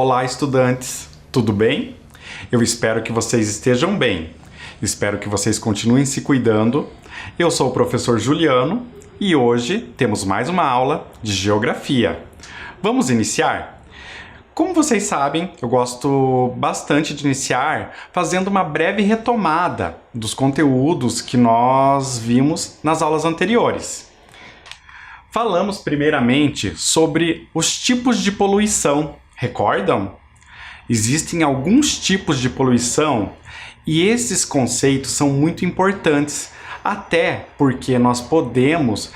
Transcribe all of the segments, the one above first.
Olá, estudantes! Tudo bem? Eu espero que vocês estejam bem. Espero que vocês continuem se cuidando. Eu sou o professor Juliano e hoje temos mais uma aula de Geografia. Vamos iniciar? Como vocês sabem, eu gosto bastante de iniciar fazendo uma breve retomada dos conteúdos que nós vimos nas aulas anteriores. Falamos primeiramente sobre os tipos de poluição. Recordam? Existem alguns tipos de poluição e esses conceitos são muito importantes, até porque nós podemos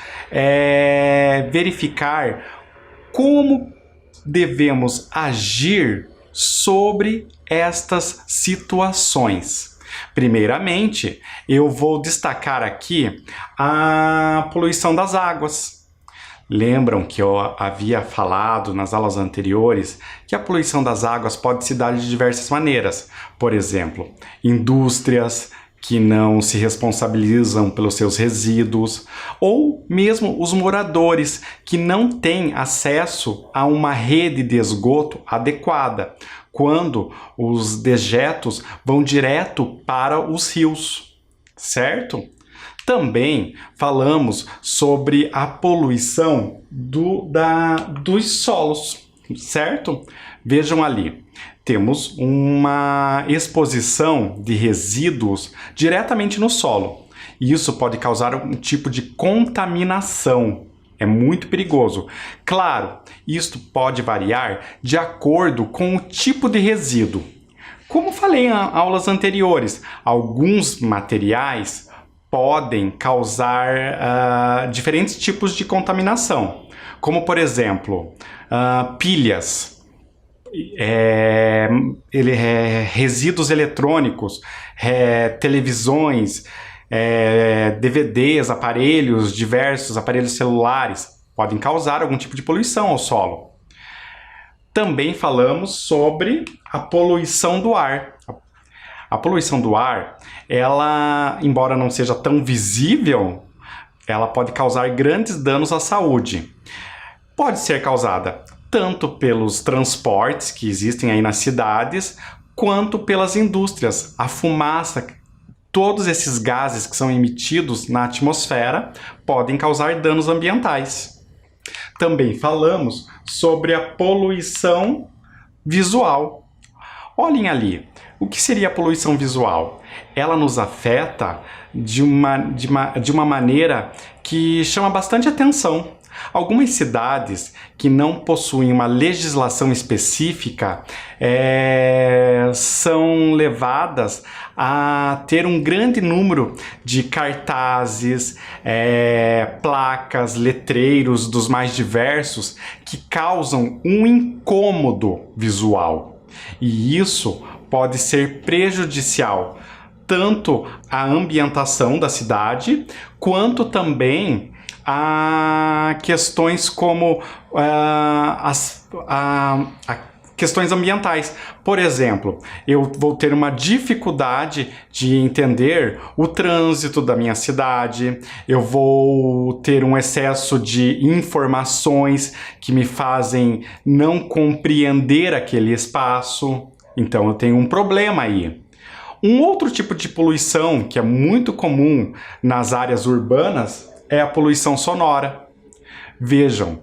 verificar como devemos agir sobre estas situações. Primeiramente, eu vou destacar aqui a poluição das águas. Lembram que eu havia falado nas aulas anteriores que a poluição das águas pode se dar de diversas maneiras. Por exemplo, indústrias que não se responsabilizam pelos seus resíduos, ou mesmo os moradores que não têm acesso a uma rede de esgoto adequada, quando os dejetos vão direto para os rios, certo? Também falamos sobre a poluição dos solos, certo? Vejam ali, temos uma exposição de resíduos diretamente no solo. E isso pode causar um tipo de contaminação. É muito perigoso. Claro, isto pode variar de acordo com o tipo de resíduo. Como falei em aulas anteriores, alguns materiais podem causar diferentes tipos de contaminação, como por exemplo, pilhas, resíduos eletrônicos, televisões, DVDs, diversos aparelhos celulares, podem causar algum tipo de poluição ao solo. Também falamos sobre a poluição do ar. A poluição do ar, ela, embora não seja tão visível, ela pode causar grandes danos à saúde. Pode ser causada tanto pelos transportes que existem aí nas cidades, quanto pelas indústrias. A fumaça, todos esses gases que são emitidos na atmosfera podem causar danos ambientais. Também falamos sobre a poluição visual. Olhem ali. O que seria a poluição visual? Ela nos afeta de uma maneira que chama bastante atenção. Algumas cidades que não possuem uma legislação específica são levadas a ter um grande número de cartazes, placas, letreiros dos mais diversos que causam um incômodo visual. E isso pode ser prejudicial tanto à ambientação da cidade, quanto também a questões como questões ambientais. Por exemplo, eu vou ter uma dificuldade de entender o trânsito da minha cidade, eu vou ter um excesso de informações que me fazem não compreender aquele espaço. Então eu tenho um problema aí. Um outro tipo de poluição que é muito comum nas áreas urbanas é a poluição sonora. Vejam,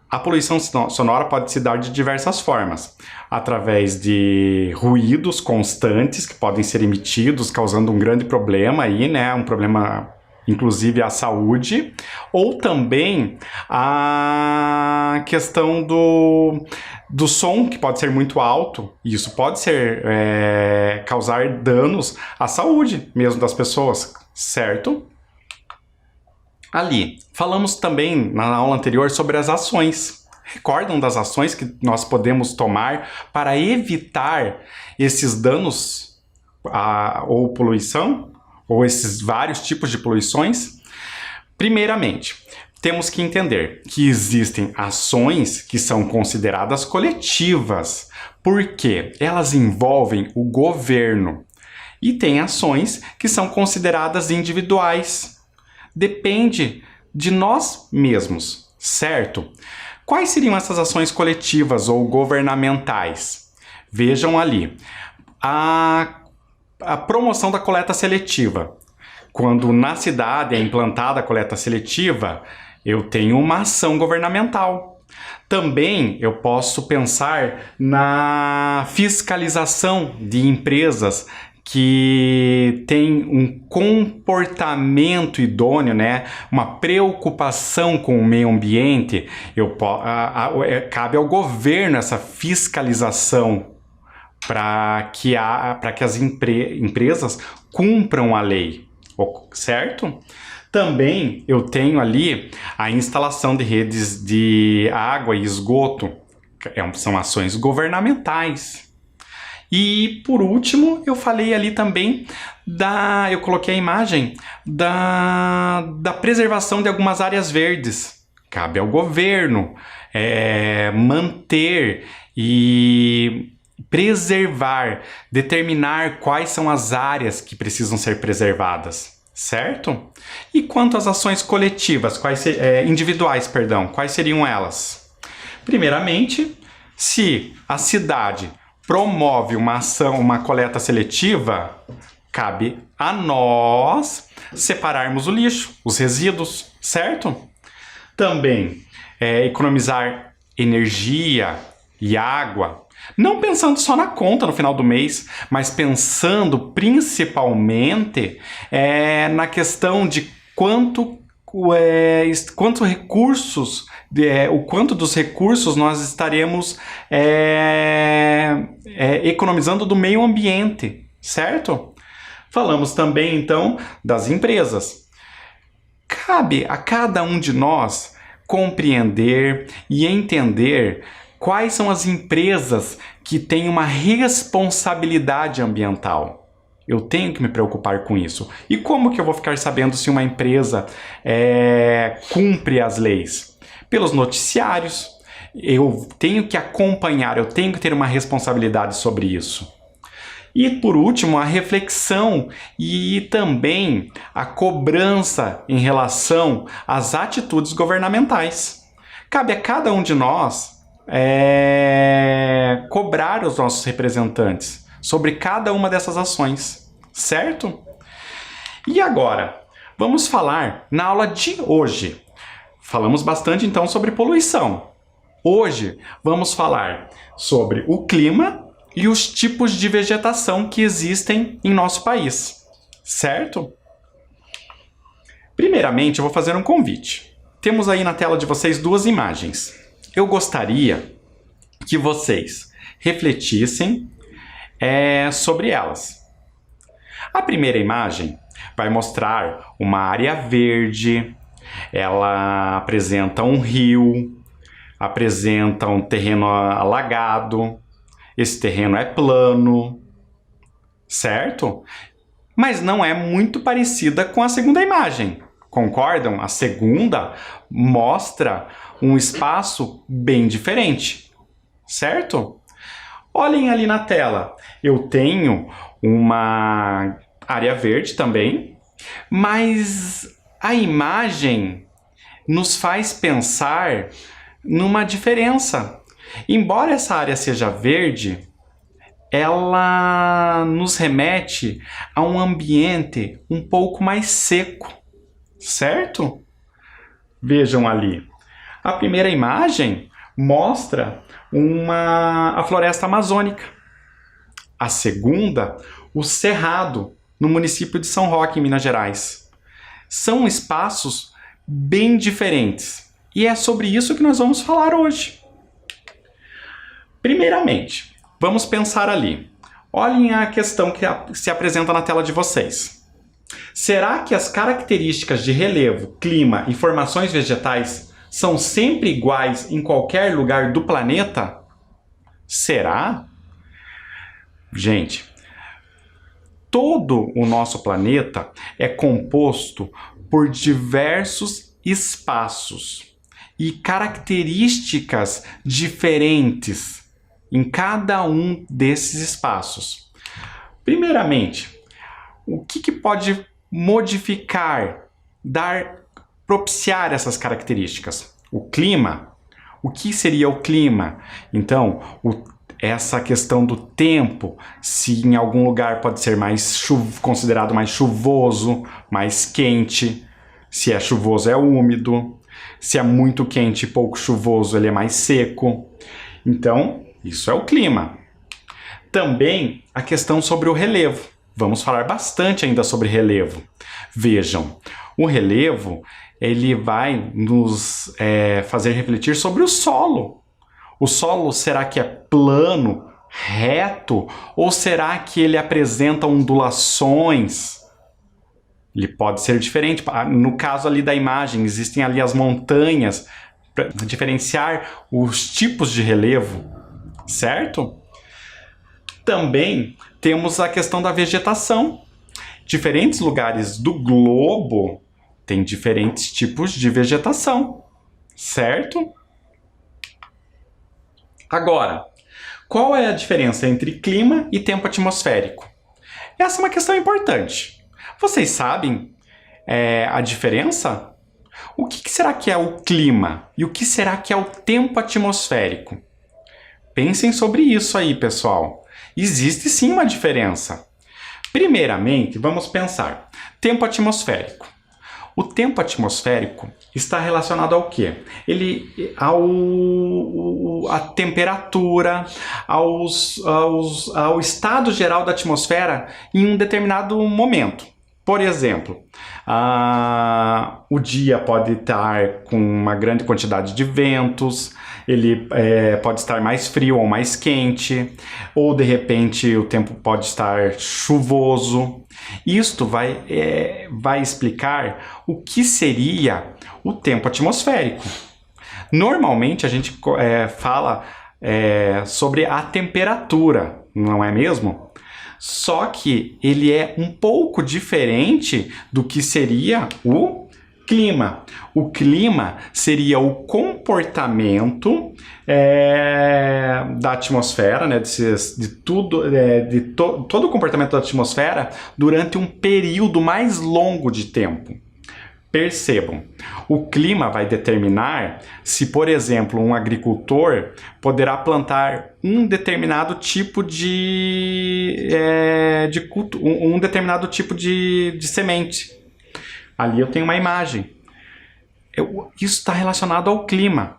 a poluição sonora pode se dar de diversas formas, através de ruídos constantes que podem ser emitidos, causando um grande problema aí, né? Um problema inclusive à saúde, ou também a questão do som, que pode ser muito alto, e isso pode causar danos à saúde mesmo das pessoas, certo? Ali, falamos também na aula anterior sobre as ações. Recordam das ações que nós podemos tomar para evitar esses danos ou poluição? Ou esses vários tipos de poluições? Primeiramente, temos que entender que existem ações que são consideradas coletivas, porque elas envolvem o governo. E tem ações que são consideradas individuais. Depende de nós mesmos, certo? Quais seriam essas ações coletivas ou governamentais? Vejam ali, a promoção da coleta seletiva. Quando na cidade é implantada a coleta seletiva, eu tenho uma ação governamental. Também eu posso pensar na fiscalização de empresas que têm um comportamento idôneo, né? Uma preocupação com o meio ambiente. Cabe ao governo essa fiscalização para que as empresas cumpram a lei, certo? Também eu tenho ali a instalação de redes de água e esgoto, são ações governamentais. E por último, eu falei ali também eu coloquei a imagem da preservação de algumas áreas verdes. Cabe ao governo manter e preservar, determinar quais são as áreas que precisam ser preservadas, certo? E quanto às ações coletivas, individuais, quais seriam elas? Primeiramente, se a cidade promove uma coleta seletiva, cabe a nós separarmos o lixo, os resíduos, certo? Também economizar energia e água, não pensando só na conta no final do mês, mas pensando principalmente na questão de quanto dos recursos nós estaremos economizando do meio ambiente, certo? Falamos também, então, das empresas. Cabe a cada um de nós compreender e entender quais são as empresas que têm uma responsabilidade ambiental. Eu tenho que me preocupar com isso. E como que eu vou ficar sabendo se uma empresa cumpre as leis? Pelos noticiários. Eu tenho que acompanhar, eu tenho que ter uma responsabilidade sobre isso. E por último, a reflexão e também a cobrança em relação às atitudes governamentais. Cabe a cada um de nós cobrar os nossos representantes sobre cada uma dessas ações, certo? E agora, vamos falar na aula de hoje. Falamos bastante então sobre poluição. Hoje vamos falar sobre o clima e os tipos de vegetação que existem em nosso país, certo? Primeiramente, eu vou fazer um convite. Temos aí na tela de vocês duas imagens. Eu gostaria que vocês refletissem sobre elas. A primeira imagem vai mostrar uma área verde, ela apresenta um rio, apresenta um terreno alagado, esse terreno é plano, certo? Mas não é muito parecida com a segunda imagem, concordam? A segunda mostra um espaço bem diferente, certo? Olhem ali na tela, eu tenho uma área verde também, mas a imagem nos faz pensar numa diferença. Embora essa área seja verde, ela nos remete a um ambiente um pouco mais seco, certo? Vejam ali. A primeira imagem mostra a floresta amazônica. A segunda, o Cerrado, no município de São Roque, em Minas Gerais. São espaços bem diferentes. E é sobre isso que nós vamos falar hoje. Primeiramente, vamos pensar ali. Olhem a questão que se apresenta na tela de vocês. Será que as características de relevo, clima e formações vegetais são sempre iguais em qualquer lugar do planeta? Será? Gente, todo o nosso planeta é composto por diversos espaços e características diferentes em cada um desses espaços. Primeiramente, o que pode modificar, propiciar essas características? O clima. O que seria o clima? Então, essa questão do tempo, se em algum lugar pode ser mais considerado mais chuvoso, mais quente, se é chuvoso é úmido, se é muito quente e pouco chuvoso ele é mais seco. Então, isso é o clima. Também a questão sobre o relevo. Vamos falar bastante ainda sobre relevo. Vejam, o relevo ele vai nos fazer refletir sobre o solo. O solo será que é plano, reto, ou será que ele apresenta ondulações? Ele pode ser diferente. No caso ali da imagem, existem ali as montanhas para diferenciar os tipos de relevo, certo? Também temos a questão da vegetação. Diferentes lugares do globo têm diferentes tipos de vegetação, certo? Agora, qual é a diferença entre clima e tempo atmosférico? Essa é uma questão importante. Vocês sabem a diferença? O que será que é o clima e o que será que é o tempo atmosférico? Pensem sobre isso aí, pessoal. Existe sim uma diferença. Primeiramente, vamos pensar. Tempo atmosférico. O tempo atmosférico está relacionado ao quê? À temperatura, ao estado geral da atmosfera em um determinado momento. Por exemplo, o dia pode estar com uma grande quantidade de ventos, ele pode estar mais frio ou mais quente, ou de repente o tempo pode estar chuvoso. Isto vai explicar o que seria o tempo atmosférico. Normalmente a gente fala sobre a temperatura, não é mesmo? Só que ele é um pouco diferente do que seria o clima. O clima seria o comportamento da atmosfera, né, todo o comportamento da atmosfera durante um período mais longo de tempo. Percebam, o clima vai determinar se, por exemplo, um agricultor poderá plantar um determinado tipo de semente. Ali eu tenho uma imagem. Isso está relacionado ao clima,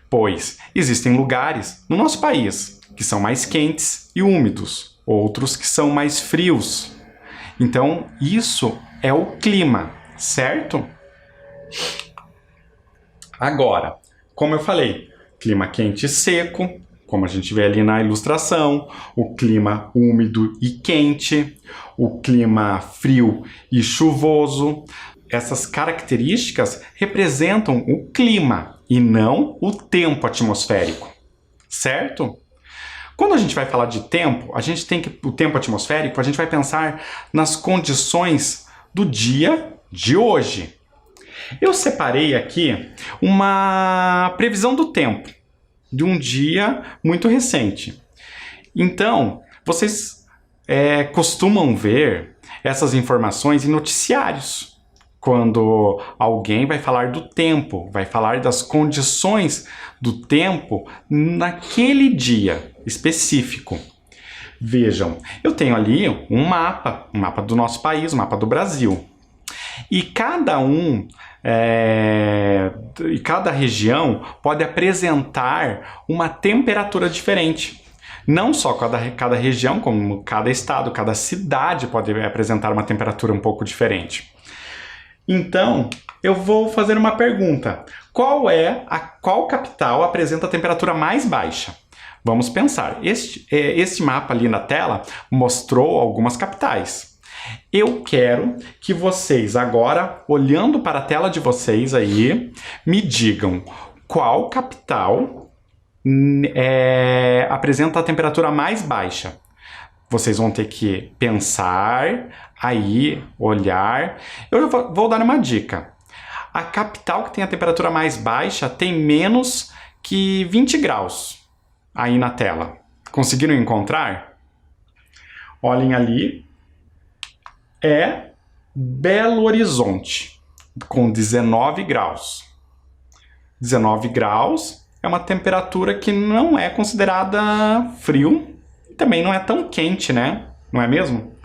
pois existem lugares no nosso país que são mais quentes e úmidos, outros que são mais frios. Então, isso é o clima, certo? Agora, como eu falei, clima quente e seco, como a gente vê ali na ilustração, o clima úmido e quente, o clima frio e chuvoso. Essas características representam o clima e não o tempo atmosférico, certo? Quando a gente vai falar de tempo, o tempo atmosférico, a gente vai pensar nas condições do dia de hoje. Eu separei aqui uma previsão do tempo de um dia muito recente. Então, vocês costumam ver essas informações em noticiários, quando alguém vai falar do tempo, vai falar das condições do tempo naquele dia específico. Vejam, eu tenho ali um mapa do nosso país, um mapa do Brasil. E cada região pode apresentar uma temperatura diferente. Não só cada região, como cada estado, cada cidade pode apresentar uma temperatura um pouco diferente. Então, eu vou fazer uma pergunta. Qual capital apresenta a temperatura mais baixa? Vamos pensar. Este mapa ali na tela mostrou algumas capitais. Eu quero que vocês agora, olhando para a tela de vocês aí, me digam qual capital apresenta a temperatura mais baixa. Vocês vão ter que pensar, aí, olhar. Eu vou dar uma dica. A capital que tem a temperatura mais baixa tem menos que 20 graus aí na tela. Conseguiram encontrar? Olhem ali. É Belo Horizonte, com 19 graus. 19 graus é uma temperatura que não é considerada frio, também não é tão quente, né? Não é mesmo?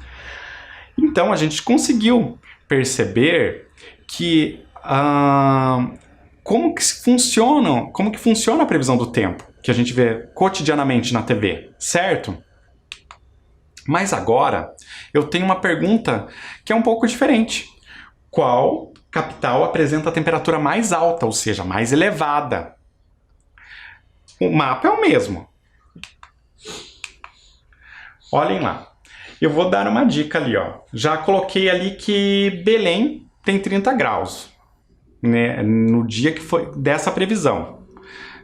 Então a gente conseguiu perceber que como que funciona a previsão do tempo, que a gente vê cotidianamente na TV, certo? Mas agora eu tenho uma pergunta que é um pouco diferente. Qual capital apresenta a temperatura mais alta, ou seja, mais elevada? O mapa é o mesmo. Olhem lá. Eu vou dar uma dica ali, ó. Já coloquei ali que Belém tem 30 graus, né, no dia que foi dessa previsão.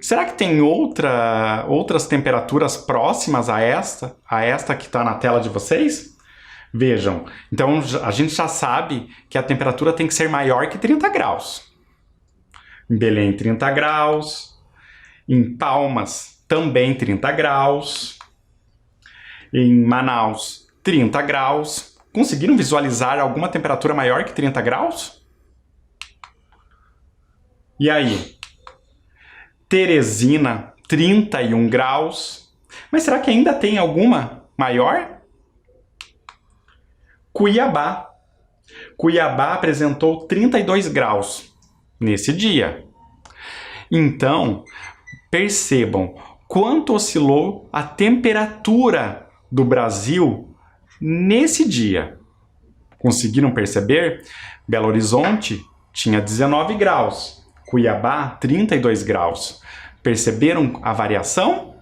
Será que tem outras temperaturas próximas a esta que está na tela de vocês? Vejam, então a gente já sabe que a temperatura tem que ser maior que 30 graus. Em Belém, 30 graus. Em Palmas, também 30 graus. Em Manaus, 30 graus. Conseguiram visualizar alguma temperatura maior que 30 graus? E aí? Teresina, 31 graus. Mas será que ainda tem alguma maior? Cuiabá. Cuiabá apresentou 32 graus nesse dia. Então, percebam quanto oscilou a temperatura do Brasil nesse dia. Conseguiram perceber? Belo Horizonte tinha 19 graus. Cuiabá, 32 graus. Perceberam a variação?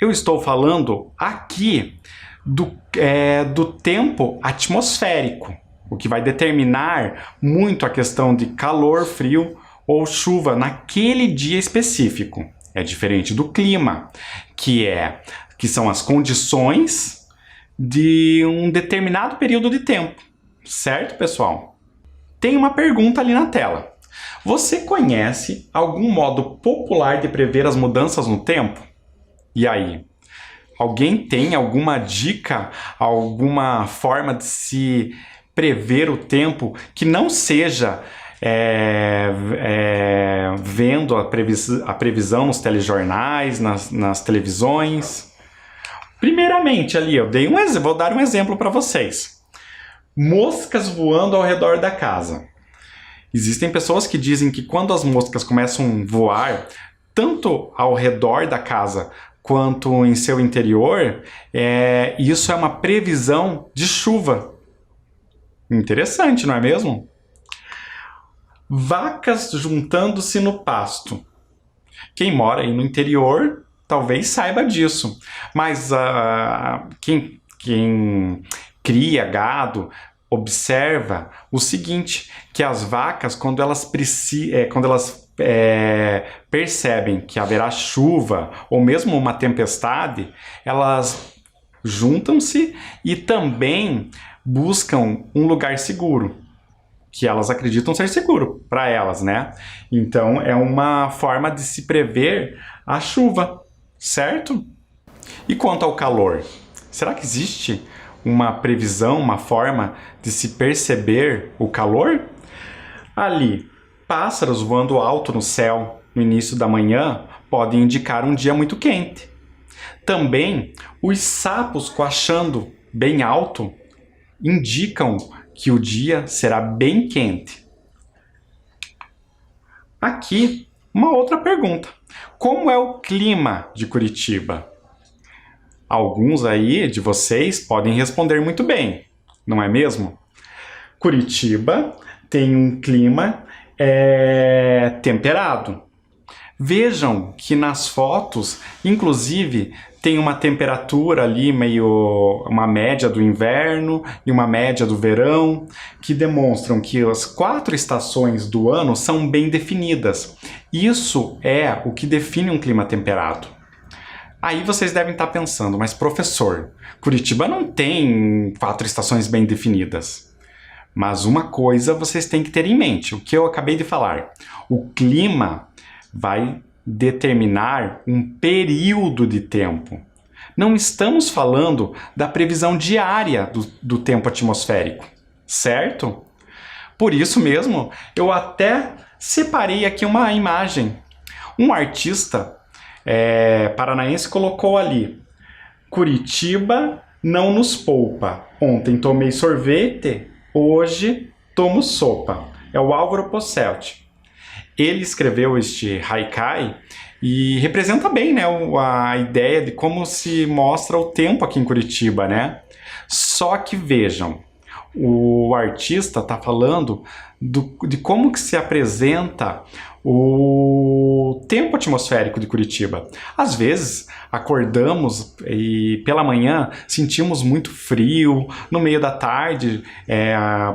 Eu estou falando aqui do tempo atmosférico, o que vai determinar muito a questão de calor, frio ou chuva naquele dia específico. É diferente do clima, que são as condições de um determinado período de tempo. Certo, pessoal? Tem uma pergunta ali na tela. Você conhece algum modo popular de prever as mudanças no tempo? E aí? Alguém tem alguma dica, alguma forma de se prever o tempo que não seja vendo a previsão nos telejornais, nas televisões? Primeiramente, ali, vou dar um exemplo para vocês. Moscas voando ao redor da casa. Existem pessoas que dizem que quando as moscas começam a voar, tanto ao redor da casa quanto em seu interior, isso é uma previsão de chuva. Interessante, não é mesmo? Vacas juntando-se no pasto. Quem mora aí no interior talvez saiba disso, mas quem cria gado observa o seguinte, que as vacas, quando elas percebem que haverá chuva ou mesmo uma tempestade, elas juntam-se e também buscam um lugar seguro, que elas acreditam ser seguro para elas, né? Então é uma forma de se prever a chuva, certo? E quanto ao calor? Será que existe uma previsão, uma forma de se perceber o calor? Ali, pássaros voando alto no céu no início da manhã podem indicar um dia muito quente. Também, os sapos coachando bem alto indicam que o dia será bem quente. Aqui, uma outra pergunta. Como é o clima de Curitiba? Alguns aí de vocês podem responder muito bem, não é mesmo? Curitiba tem um clima temperado. Vejam que nas fotos, inclusive, tem uma temperatura ali, uma média do inverno e uma média do verão, que demonstram que as 4 estações do ano são bem definidas. Isso é o que define um clima temperado. Aí vocês devem estar pensando, mas professor, Curitiba não tem 4 estações bem definidas. Mas uma coisa vocês têm que ter em mente, o que eu acabei de falar. O clima vai determinar um período de tempo. Não estamos falando da previsão diária do tempo atmosférico, certo? Por isso mesmo, eu até separei aqui uma imagem. Um artista paranaense colocou ali: Curitiba não nos poupa. Ontem tomei sorvete, hoje tomo sopa. É o Álvaro Posselt. Ele escreveu este haikai e representa bem, né, a ideia de como se mostra o tempo aqui em Curitiba, né? Só que vejam, o artista está falando de como que se apresenta o tempo atmosférico de Curitiba. Às vezes acordamos e pela manhã sentimos muito frio, no meio da tarde,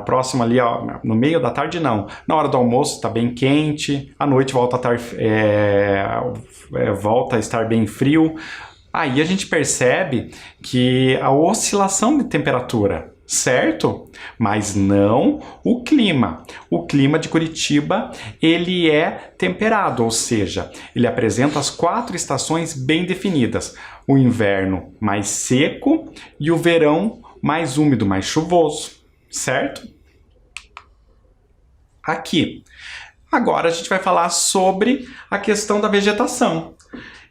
próximo ali, no meio da tarde não, na hora do almoço está bem quente, à noite volta a estar bem frio. Aí a gente percebe que a oscilação de temperatura, certo? Mas não o clima. O clima de Curitiba, ele é temperado, ou seja, ele apresenta as 4 estações bem definidas. O inverno mais seco e o verão mais úmido, mais chuvoso, certo? Aqui. Agora a gente vai falar sobre a questão da vegetação.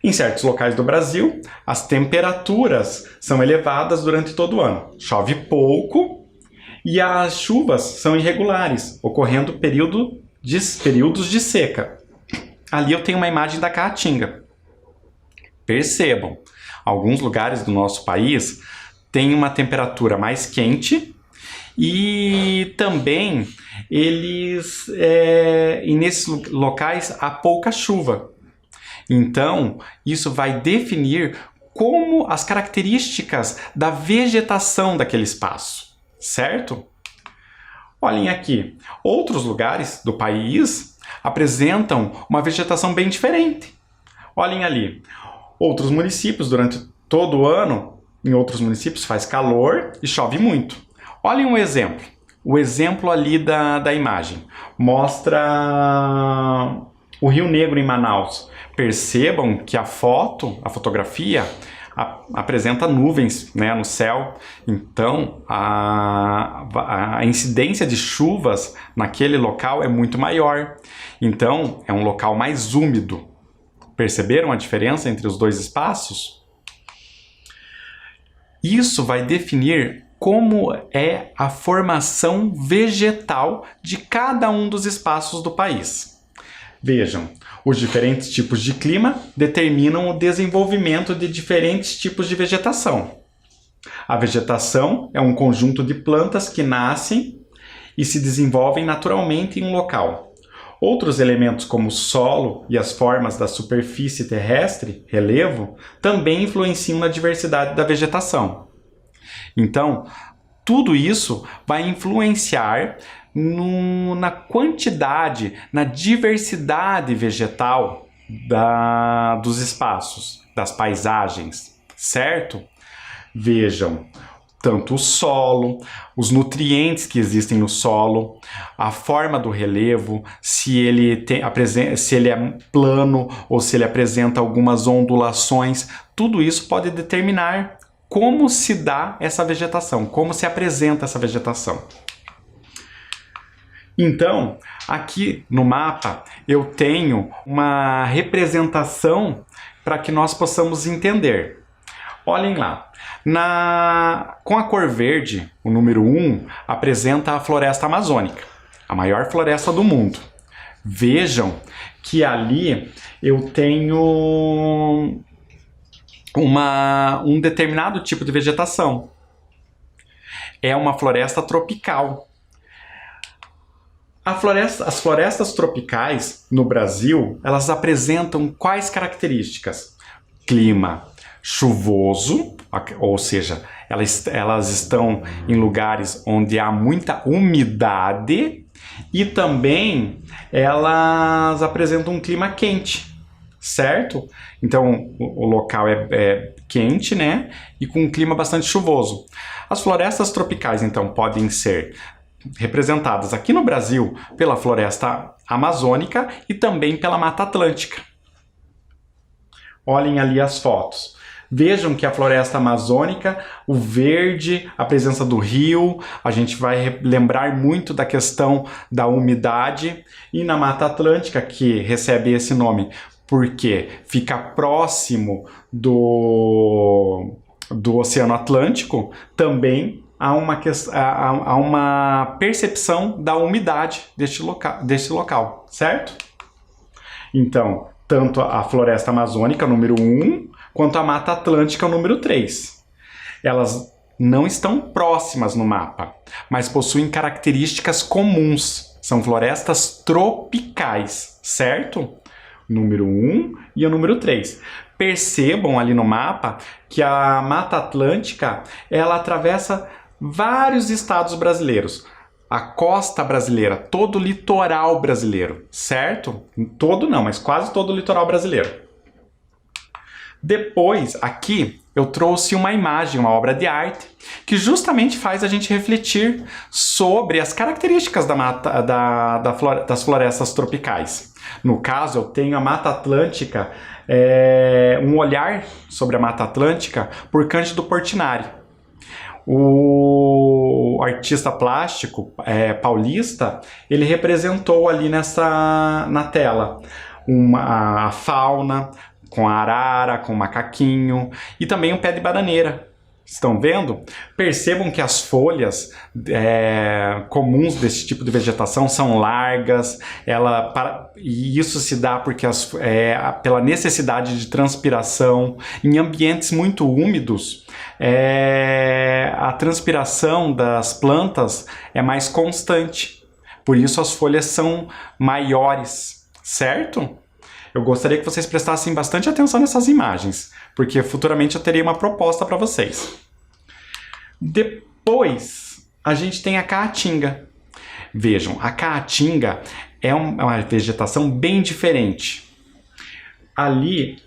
Em certos locais do Brasil, as temperaturas são elevadas durante todo o ano. Chove pouco e as chuvas são irregulares, ocorrendo períodos de seca. Ali eu tenho uma imagem da Caatinga. Percebam, alguns lugares do nosso país têm uma temperatura mais quente e também nesses locais há pouca chuva. Então, isso vai definir como as características da vegetação daquele espaço, certo? Olhem aqui, outros lugares do país apresentam uma vegetação bem diferente. Olhem ali, outros municípios durante todo o ano, em outros municípios faz calor e chove muito. Olhem um exemplo, o exemplo ali da imagem, mostra o Rio Negro em Manaus. Percebam que a fotografia, apresenta nuvens, né, no céu. Então, a incidência de chuvas naquele local é muito maior. Então, é um local mais úmido. Perceberam a diferença entre os dois espaços? Isso vai definir como é a formação vegetal de cada um dos espaços do país. Vejam, os diferentes tipos de clima determinam o desenvolvimento de diferentes tipos de vegetação. A vegetação é um conjunto de plantas que nascem e se desenvolvem naturalmente em um local. Outros elementos como o solo e as formas da superfície terrestre, relevo, também influenciam na diversidade da vegetação. Então, tudo isso vai influenciar na quantidade, na diversidade vegetal dos espaços, das paisagens, certo? Vejam, tanto o solo, os nutrientes que existem no solo, a forma do relevo, se ele é plano ou se ele apresenta algumas ondulações, tudo isso pode determinar como se dá essa vegetação, como se apresenta essa vegetação. Então, aqui no mapa eu tenho uma representação para que nós possamos entender. Olhem lá, com a cor verde, o número 1 apresenta a floresta amazônica, a maior floresta do mundo. Vejam que ali eu tenho um determinado tipo de vegetação. É uma floresta tropical. As florestas tropicais no Brasil, elas apresentam quais características? Clima chuvoso, ou seja, elas estão em lugares onde há muita umidade e também elas apresentam um clima quente, certo? Então o local é quente, né? E com um clima bastante chuvoso. As florestas tropicais, então, podem ser representadas aqui no Brasil pela floresta amazônica e também pela Mata Atlântica. Olhem ali as fotos. Vejam que a floresta amazônica, o verde, a presença do rio, a gente vai lembrar muito da questão da umidade, e na Mata Atlântica, que recebe esse nome porque fica próximo do Oceano Atlântico, também há uma percepção da umidade deste local, certo? Então, tanto a floresta amazônica, número 1, quanto a Mata Atlântica, número 3. Elas não estão próximas no mapa, mas possuem características comuns. São florestas tropicais, certo? Número 1 e o número 3. Percebam ali no mapa que a Mata Atlântica, ela atravessa vários estados brasileiros. A costa brasileira, todo o litoral brasileiro, certo? Todo não, mas quase todo o litoral brasileiro. Depois, aqui, eu trouxe uma imagem, uma obra de arte, que justamente faz a gente refletir sobre as características das florestas tropicais. No caso, eu tenho a Mata Atlântica, um olhar sobre a Mata Atlântica por Cândido Portinari. O artista plástico paulista, ele representou ali na tela a fauna, com a arara, com o macaquinho e também um pé de bananeira. Estão vendo? Percebam que as folhas comuns desse tipo de vegetação são largas, e isso se dá porque pela necessidade de transpiração. Em ambientes muito úmidos, a transpiração das plantas é mais constante, por isso as folhas são maiores, certo? Eu gostaria que vocês prestassem bastante atenção nessas imagens, porque futuramente eu terei uma proposta para vocês. Depois, a gente tem a caatinga. Vejam, a caatinga é uma vegetação bem diferente. Ali,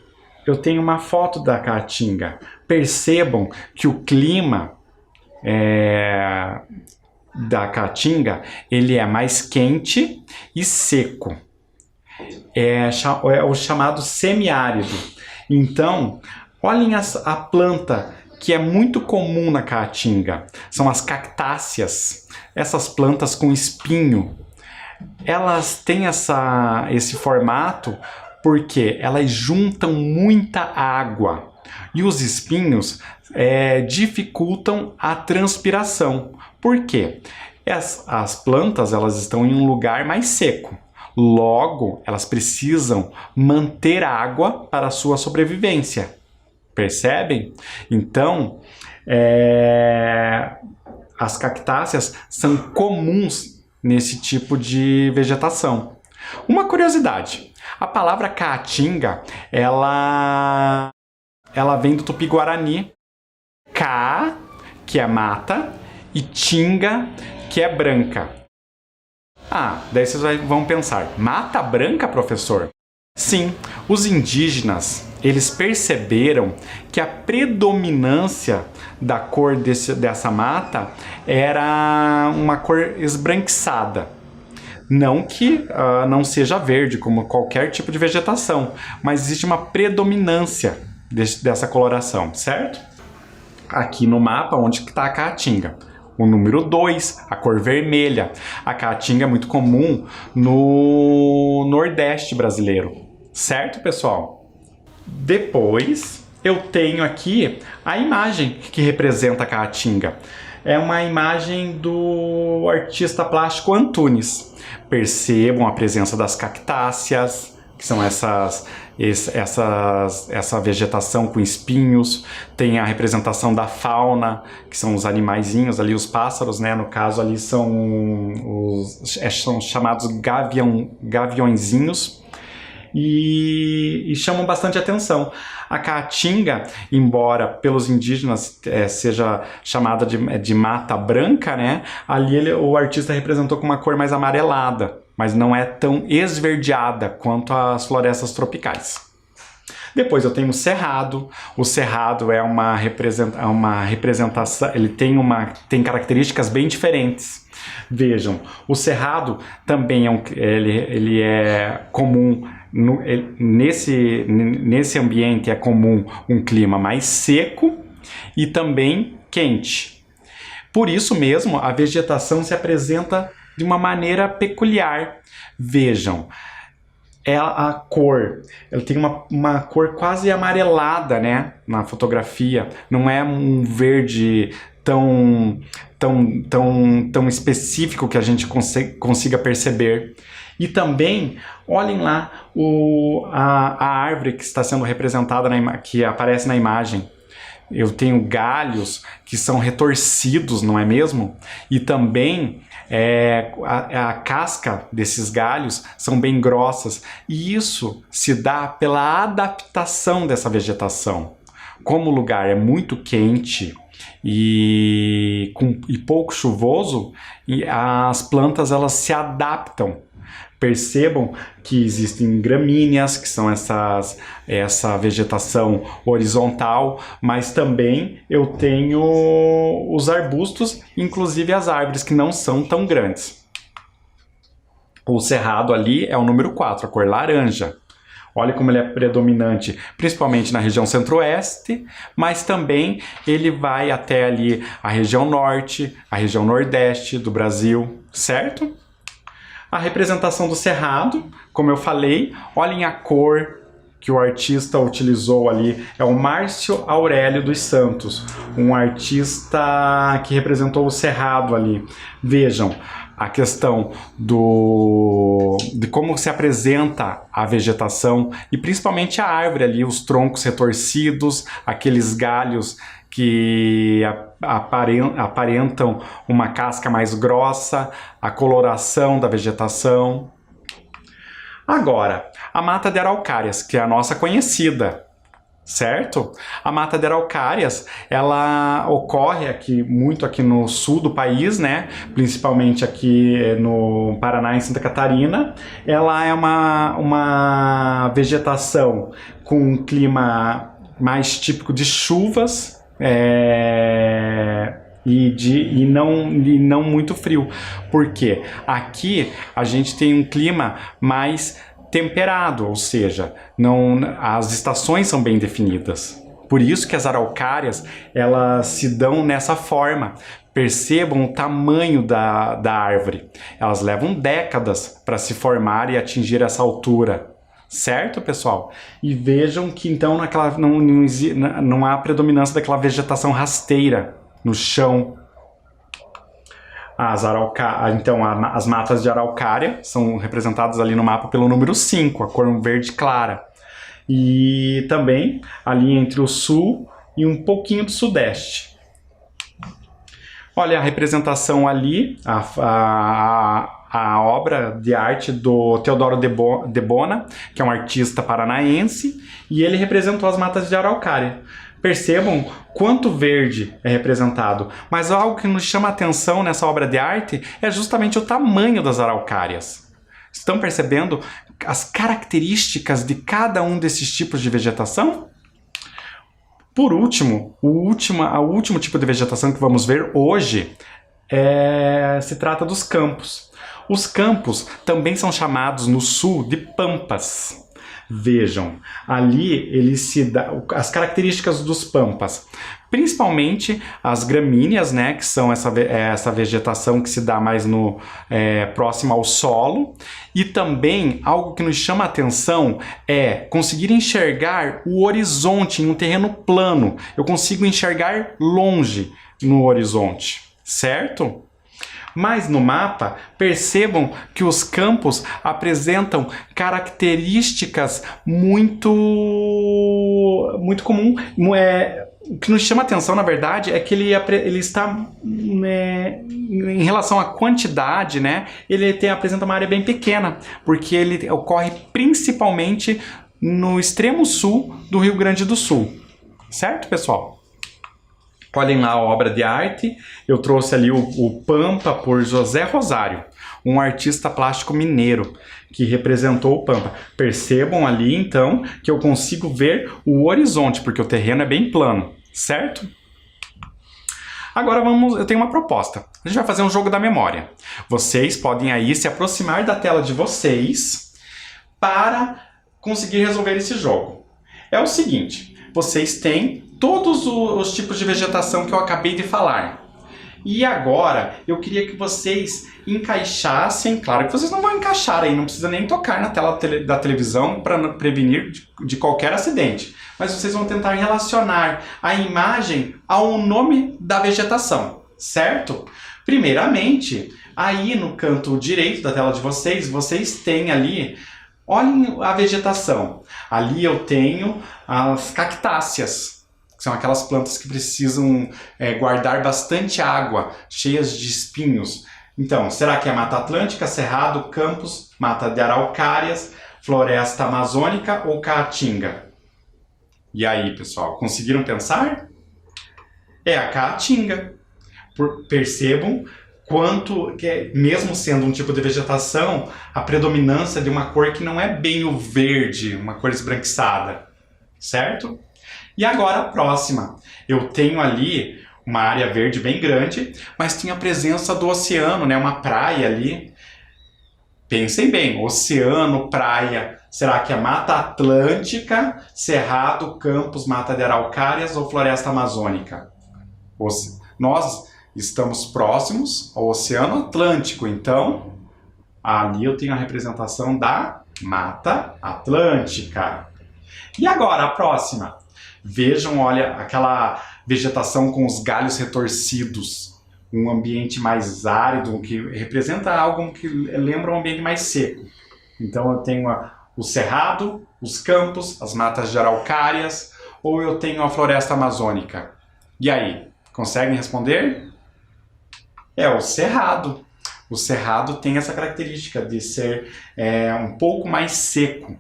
eu tenho uma foto da caatinga. Percebam que o clima da caatinga, ele é mais quente e seco. É o chamado semiárido. Então, olhem a planta que é muito comum na caatinga. São as cactáceas. Essas plantas com espinho. Elas têm esse formato porque elas juntam muita água. E os espinhos dificultam a transpiração. Por quê? As plantas elas estão em um lugar mais seco. Logo, elas precisam manter água para a sua sobrevivência. Percebem? Então, as cactáceas são comuns nesse tipo de vegetação. Uma curiosidade, a palavra caatinga, ela vem do tupi-guarani. Ca, que é mata, e tinga, que é branca. Daí vocês vão pensar, mata branca, professor? Sim, os indígenas, eles perceberam que a predominância da cor dessa mata era uma cor esbranquiçada. Não que não seja verde, como qualquer tipo de vegetação, mas existe uma predominância dessa coloração, certo? Aqui no mapa, onde está a caatinga? O número 2, a cor vermelha. A caatinga é muito comum no Nordeste brasileiro. Certo, pessoal? Depois, eu tenho aqui a imagem que representa a caatinga. É uma imagem do artista plástico Antunes. Percebam a presença das cactáceas, que são essa vegetação com espinhos. Tem a representação da fauna, que são os animaizinhos ali, os pássaros, né? No caso ali são chamados gaviõezinhos e chamam bastante atenção. A caatinga, embora pelos indígenas seja chamada de mata branca, né? Ali o artista representou com uma cor mais amarelada, mas não é tão esverdeada quanto as florestas tropicais. Depois eu tenho o cerrado. O cerrado é uma representação, ele tem características bem diferentes. Vejam, o cerrado também ele é comum, nesse ambiente é comum um clima mais seco e também quente. Por isso mesmo, a vegetação se apresenta de uma maneira peculiar. Vejam, é a cor. Ele tem uma cor quase amarelada, né, na fotografia. Não é um verde tão específico que a gente consiga perceber. E também, olhem lá a árvore que está sendo representada, que aparece na imagem. Eu tenho galhos que são retorcidos, não é mesmo? E também a casca desses galhos são bem grossas. E isso se dá pela adaptação dessa vegetação. Como o lugar é muito quente e pouco chuvoso, as plantas elas se adaptam. Percebam que existem gramíneas, que são essa vegetação horizontal, mas também eu tenho os arbustos, inclusive as árvores que não são tão grandes. O cerrado ali é o número 4, a cor laranja. Olha como ele é predominante, principalmente na região centro-oeste, mas também ele vai até ali a região norte, a região nordeste do Brasil, certo? A representação do cerrado, como eu falei, olhem a cor que o artista utilizou ali. É o Márcio Aurélio dos Santos, um artista que representou o cerrado ali. Vejam a questão de como se apresenta a vegetação e principalmente a árvore ali, os troncos retorcidos, aqueles galhos que aparentam uma casca mais grossa, a coloração da vegetação. Agora, a mata de araucárias, que é a nossa conhecida, certo? A mata de araucárias, ela ocorre muito aqui no sul do país, né? Principalmente aqui no Paraná e Santa Catarina. Ela é uma vegetação com um clima mais típico de chuvas, e não muito frio. Por quê? Aqui a gente tem um clima mais temperado, ou seja, as estações são bem definidas. Por isso que as araucárias elas se dão nessa forma. Percebam o tamanho da árvore. Elas levam décadas para se formar e atingir essa altura. Certo, pessoal? E vejam que então não há predominância daquela vegetação rasteira no chão. Então, as matas de araucária são representadas ali no mapa pelo número 5, a cor verde clara. E também ali entre o sul e um pouquinho do sudeste. Olha a representação ali, a obra de arte do Teodoro de Bona, que é um artista paranaense, e ele representou as matas de araucária. Percebam quanto verde é representado, mas algo que nos chama a atenção nessa obra de arte é justamente o tamanho das araucárias. Estão percebendo as características de cada um desses tipos de vegetação? Por último, o último tipo de vegetação que vamos ver hoje se trata dos campos. Os campos também são chamados no sul de pampas. Vejam, ali as características dos pampas, principalmente as gramíneas, né, que são essa vegetação que se dá mais próximo ao solo, e também algo que nos chama a atenção é conseguir enxergar o horizonte em um terreno plano. Eu consigo enxergar longe no horizonte, certo? Mas no mapa, percebam que os campos apresentam características muito comum. O que nos chama a atenção, na verdade, é que ele está, em relação à quantidade, né, ele apresenta uma área bem pequena, porque ele ocorre principalmente no extremo sul do Rio Grande do Sul. Certo, pessoal? Olhem lá a obra de arte, eu trouxe ali o Pampa por José Rosário, um artista plástico mineiro que representou o Pampa. Percebam ali então que eu consigo ver o horizonte, porque o terreno é bem plano, certo? Agora eu tenho uma proposta. A gente vai fazer um jogo da memória. Vocês podem aí se aproximar da tela de vocês para conseguir resolver esse jogo. É o seguinte, vocês têm todos os tipos de vegetação que eu acabei de falar. E agora, eu queria que vocês encaixassem, claro que vocês não vão encaixar aí, não precisa nem tocar na tela da televisão para prevenir de qualquer acidente. Mas vocês vão tentar relacionar a imagem ao nome da vegetação, certo? Primeiramente, aí no canto direito da tela de vocês, vocês têm ali, olhem a vegetação. Ali eu tenho as cactáceas, que são aquelas plantas que precisam guardar bastante água, cheias de espinhos. Então, será que é Mata Atlântica, Cerrado, Campos, Mata de Araucárias, Floresta Amazônica ou Caatinga? E aí, pessoal, conseguiram pensar? É a Caatinga. Percebam quanto, mesmo sendo um tipo de vegetação, a predominância de uma cor que não é bem o verde, uma cor esbranquiçada, certo? E agora a próxima. Eu tenho ali uma área verde bem grande, mas tem a presença do oceano, né? Uma praia ali. Pensem bem, oceano, praia. Será que é Mata Atlântica, Cerrado, Campos, Mata de Araucárias ou Floresta Amazônica? Nós estamos próximos ao Oceano Atlântico, então ali eu tenho a representação da Mata Atlântica. E agora a próxima. Vejam, olha, aquela vegetação com os galhos retorcidos, um ambiente mais árido, que representa algo que lembra um ambiente mais seco. Então eu tenho o Cerrado, os Campos, as matas de Araucárias, ou eu tenho a Floresta Amazônica. E aí, conseguem responder? É o Cerrado. O Cerrado tem essa característica de ser um pouco mais seco.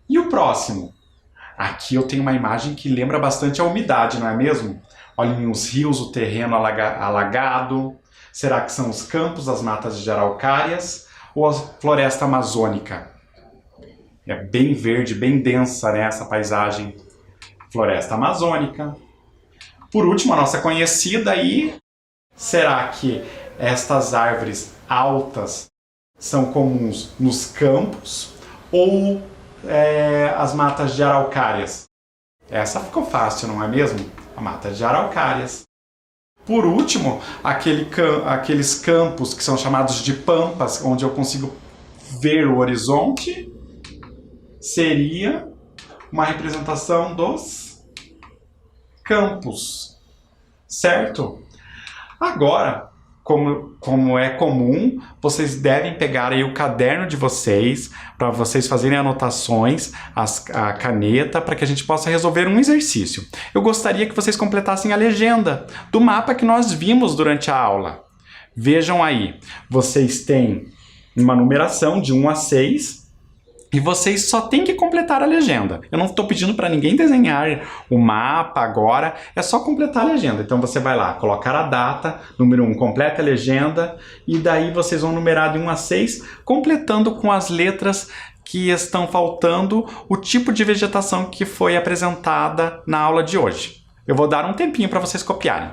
E o próximo? Aqui eu tenho uma imagem que lembra bastante a umidade, não é mesmo? Olhem os rios, o terreno alagado. Será que são os campos, as matas de Araucárias ou a floresta amazônica? É bem verde, bem densa, né, essa paisagem. Floresta amazônica. Por último, a nossa conhecida aí. Será que estas árvores altas são comuns nos campos ou as matas de Araucárias? Essa ficou fácil, não é mesmo? A mata de Araucárias. Por último, aqueles campos que são chamados de pampas, onde eu consigo ver o horizonte, seria uma representação dos campos, certo? Agora, como é comum, vocês devem pegar aí o caderno de vocês para vocês fazerem anotações, a caneta, para que a gente possa resolver um exercício. Eu gostaria que vocês completassem a legenda do mapa que nós vimos durante a aula. Vejam aí, vocês têm uma numeração de 1 a 6 e vocês só têm que completar a legenda. Eu não estou pedindo para ninguém desenhar o mapa agora, é só completar a legenda. Então você vai lá, colocar a data, número 1, completa a legenda, e daí vocês vão numerar de 1 a 6, completando com as letras que estão faltando o tipo de vegetação que foi apresentada na aula de hoje. Eu vou dar um tempinho para vocês copiarem.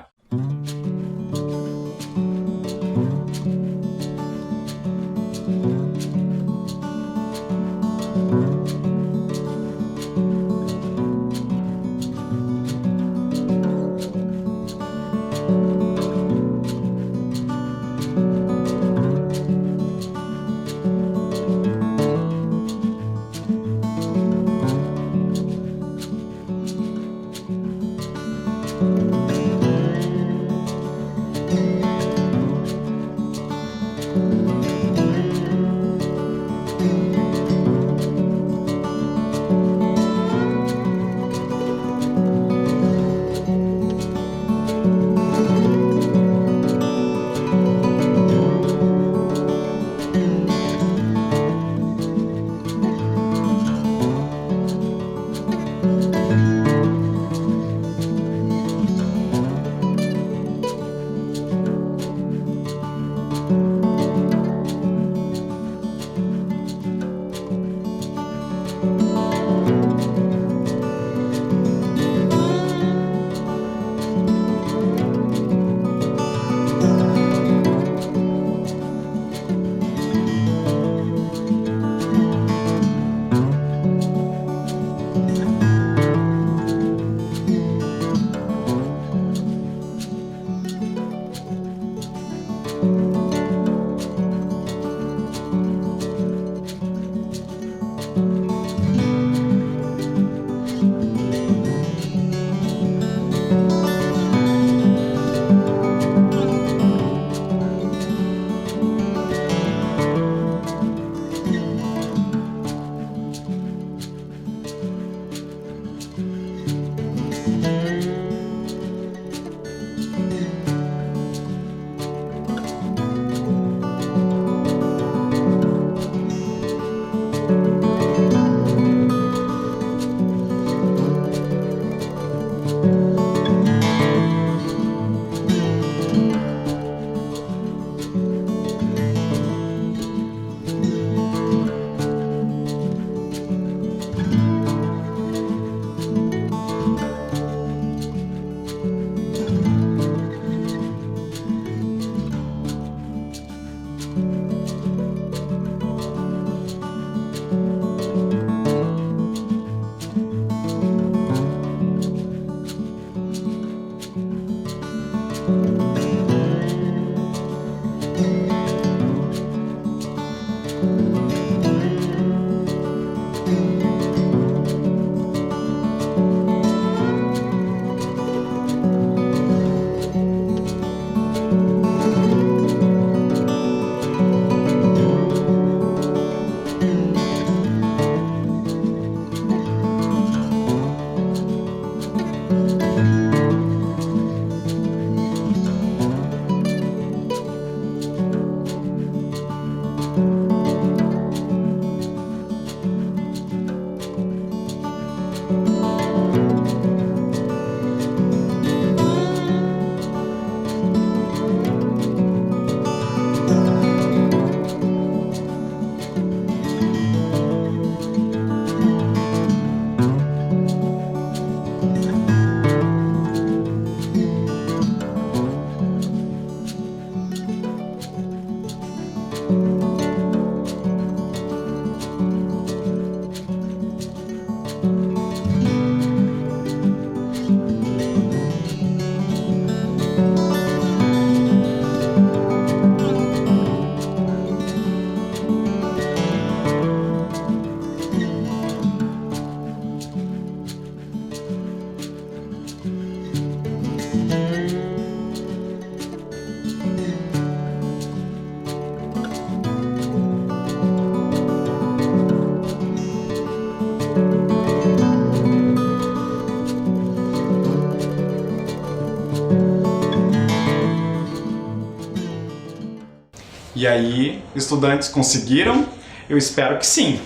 E aí, estudantes conseguiram? Eu espero que sim.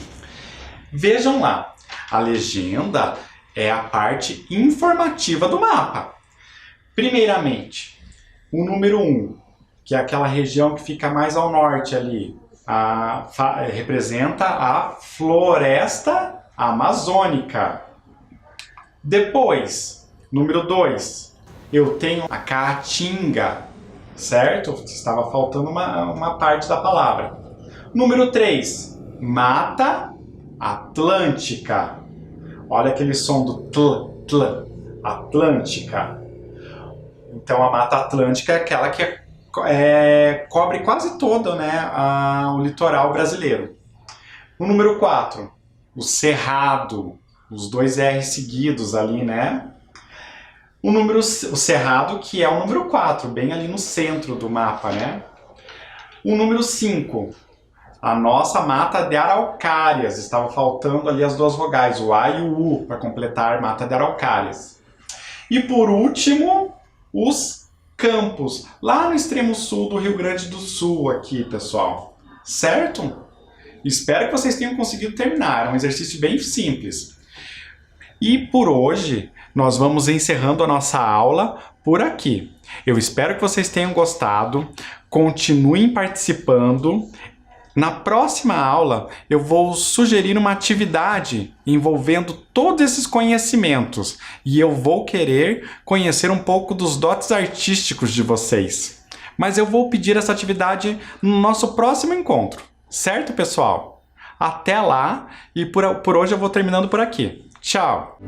Vejam lá, a legenda é a parte informativa do mapa. Primeiramente, o número 1, que é aquela região que fica mais ao norte ali, representa a floresta amazônica. Depois, número 2, eu tenho a caatinga, certo? Estava faltando uma parte da palavra. Número 3, Mata Atlântica. Olha aquele som do tl, Atlântica. Então a Mata Atlântica é aquela que cobre quase todo, né, o litoral brasileiro. O número 4, o Cerrado. Os 2 R seguidos ali, né? O Cerrado, que é o número 4, bem ali no centro do mapa, né? O número 5, a nossa mata de araucárias. Estava faltando ali as 2 vogais, o A e o U, para completar mata de araucárias. E por último, os campos, lá no extremo sul do Rio Grande do Sul, aqui, pessoal. Certo? Espero que vocês tenham conseguido terminar. É um exercício bem simples. E por hoje, nós vamos encerrando a nossa aula por aqui. Eu espero que vocês tenham gostado. Continuem participando. Na próxima aula, eu vou sugerir uma atividade envolvendo todos esses conhecimentos. E eu vou querer conhecer um pouco dos dotes artísticos de vocês. Mas eu vou pedir essa atividade no nosso próximo encontro. Certo, pessoal? Até lá, e por hoje eu vou terminando por aqui. Tchau!